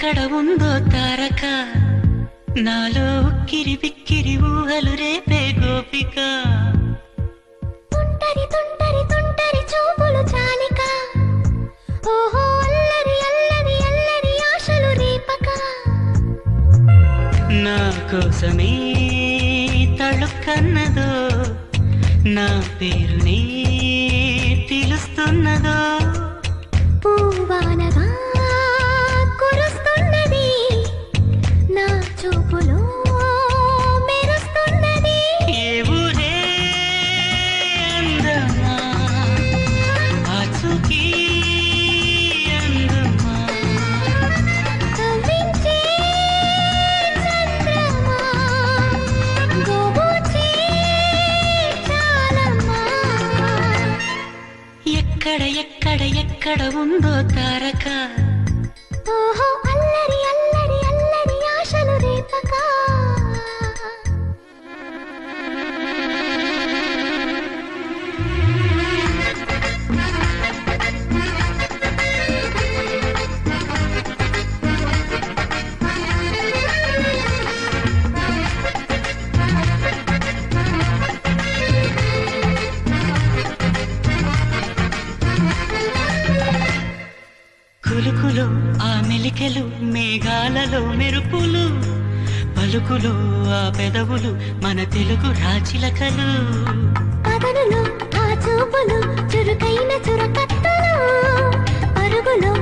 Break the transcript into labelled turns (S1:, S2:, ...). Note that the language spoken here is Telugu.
S1: ఎక్కడ ఉందో తారక నాలో ఉక్కిరి బిక్కిరి ఊహలు రేపే గోపిక
S2: తుంటరి తుంటరి తుంటరి చూపులు చాలిక ఓహో అల్లరి అల్లరి అల్లరి ఆశలు రేపక
S1: నా కోసమే తళుక్కన్నదో నా పేరునే పిలుస్తున్నదో
S2: పూవానగా కురుస్తున్నది నా చూపులో మెరుస్తున్నది
S1: ఏ ఊరే అందమా ఆచూకీ అందమా
S2: కవ్వించే చంద్రమా గోబూచే చాలమ్మా
S1: ఎక్కడ ఎక్కడ ఎక్కడ ఉందో తారక
S2: ఓహో అల్లరి అల్లరి అల్లరి ఆశలు రేపక
S1: కులుకులో ఆ మెలికెలు మేఘాలలో మెరుపులు పలుకులో ఆ పెదవులు మన తెలుగు రాచిలకలు
S2: పదనులో ఆ చూపులు చురుకైన చురకత్తలు పరుగులో